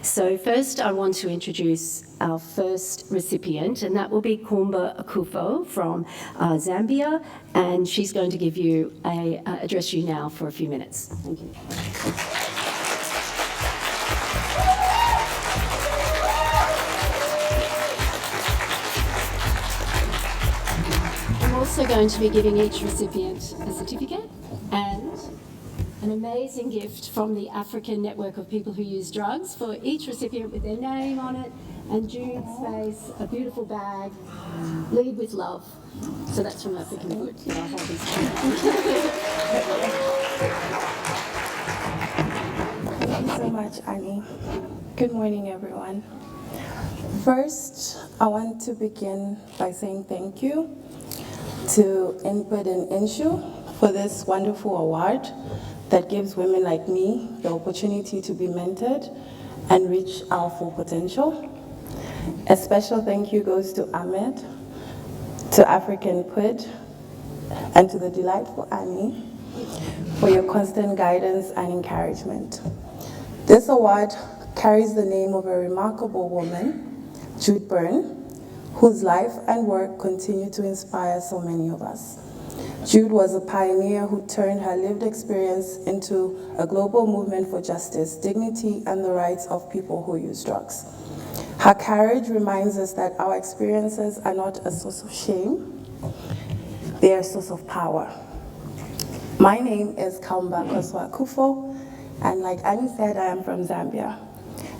So first I want to introduce our first recipient, and that will be Kaumba Akuffo from Zambia, and she's going to give you address you now for a few minutes. Thank you. I'm also going to be giving each recipient a certificate and an amazing gift from the African Network of People Who Use Drugs for each recipient with their name on it, and Jude's face, a beautiful bag, lead with love. So that's from African Good. I'll hold this. Thank you so much, Annie. Good morning, everyone. First, I want to begin by saying thank you to Input and Inshu for this wonderful award that gives women like me the opportunity to be mentored and reach our full potential. A special thank you goes to Ahmed, to African Put, and to the delightful Annie for your constant guidance and encouragement. This award carries the name of a remarkable woman, Jude Byrne, whose life and work continue to inspire so many of us. Jude was a pioneer who turned her lived experience into a global movement for justice, dignity, and the rights of people who use drugs. Her courage reminds us that our experiences are not a source of shame, they are a source of power. My name is Kaumba Akuffo, and like Annie said, I am from Zambia.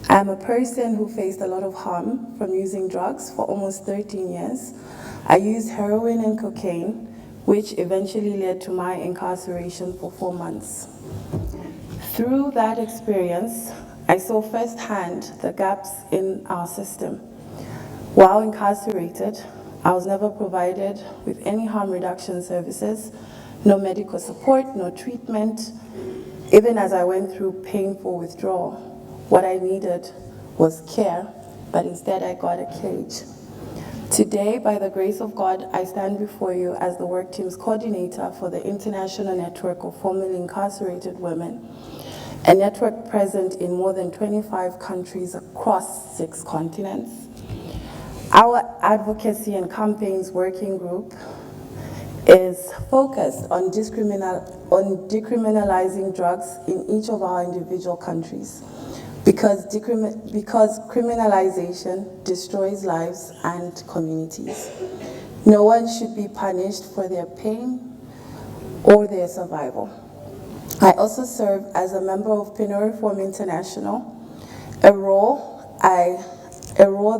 I am a person who faced a lot of harm from using drugs for almost 13 years. I used heroin and cocaine, which eventually led to my incarceration for 4 months. Through that experience, I saw firsthand the gaps in our system. While incarcerated, I was never provided with any harm reduction services, no medical support, no treatment. Even as I went through painful withdrawal, what I needed was care, but instead I got a cage. Today, by the grace of God, I stand before you as the work team's coordinator for the International Network of Formerly Incarcerated Women, a network present in more than 25 countries across 6 continents. Our advocacy and campaigns working group is focused on decriminalizing drugs in each of our individual countries, because criminalization destroys lives and communities. No one should be punished for their pain or their survival. I also serve as a member of Penal Reform International, a role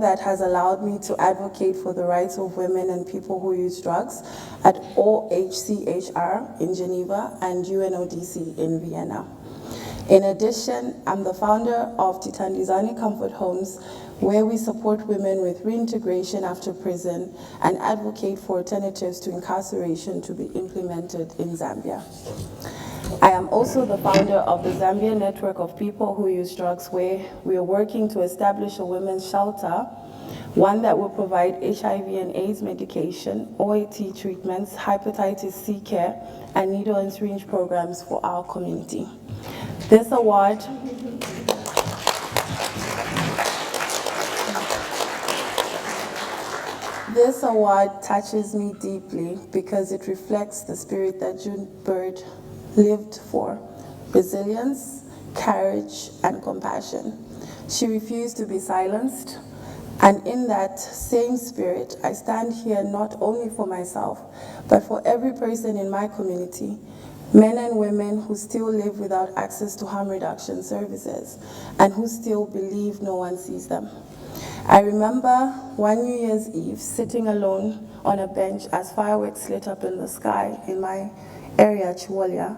that has allowed me to advocate for the rights of women and people who use drugs at OHCHR in Geneva and UNODC in Vienna. In addition, I'm the founder of Titandizani Comfort Homes, where we support women with reintegration after prison and advocate for alternatives to incarceration to be implemented in Zambia. I am also the founder of the Zambia Network of People Who Use Drugs, where we are working to establish a women's shelter, one that will provide HIV and AIDS medication, OAT treatments, hepatitis C care, and needle and syringe programs for our community. This award touches me deeply because it reflects the spirit that Jude Byrne lived for: resilience, courage, and compassion. She refused to be silenced, and in that same spirit, I stand here not only for myself, but for every person in my community, men and women who still live without access to harm reduction services and who still believe no one sees them. I remember one New Year's Eve sitting alone on a bench as fireworks lit up in the sky in my area, Chiwolia.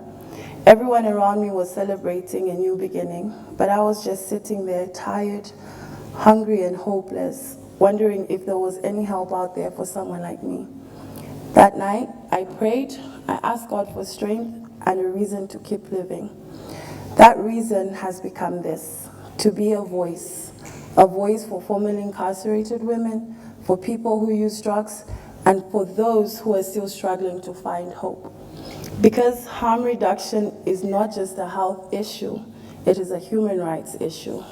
Everyone around me was celebrating a new beginning, but I was just sitting there tired, hungry, and hopeless, wondering if there was any help out there for someone like me. That night, I prayed, I asked God for strength and a reason to keep living. That reason has become this: to be a voice for formerly incarcerated women, for people who use drugs, and for those who are still struggling to find hope. Because harm reduction is not just a health issue, it is a human rights issue.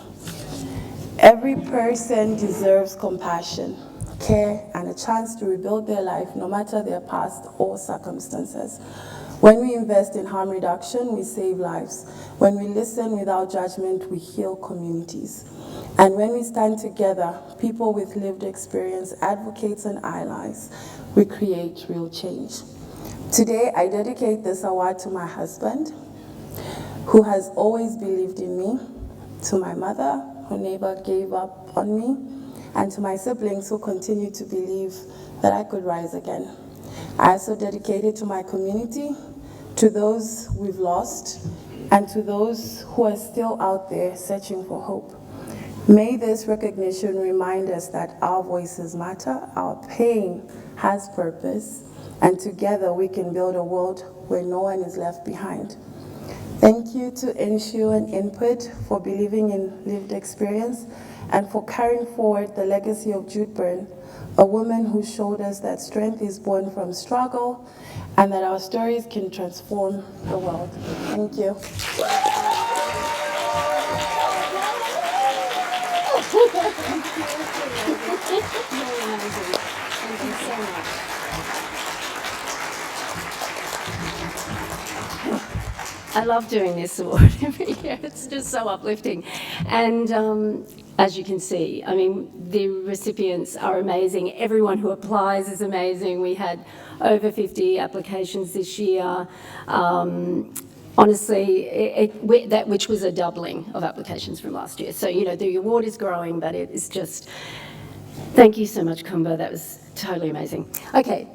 Every person deserves compassion, care, and a chance to rebuild their life, no matter their past or circumstances. When we invest in harm reduction, we save lives. When we listen without judgment, we heal communities. And when we stand together, people with lived experience, advocates, and allies, we create real change. Today, I dedicate this award to my husband, who has always believed in me, to my mother, who never gave up on me, and to my siblings who continue to believe that I could rise again. I also dedicate it to my community, to those we've lost, and to those who are still out there searching for hope. May this recognition remind us that our voices matter, our pain has purpose, and together we can build a world where no one is left behind. Thank you to THU and Input for believing in lived experience and for carrying forward the legacy of Jude Byrne, a woman who showed us that strength is born from struggle and that our stories can transform the world. Thank you. Thank you so much. I love doing this award every year. It's just so uplifting. And as you can see, I mean, the recipients are amazing. Everyone who applies is amazing. We had over 50 applications this year. Honestly, which was a doubling of applications from last year. So, you know, the award is growing, but it is just, thank you so much, Kaumba. That was totally amazing. Okay.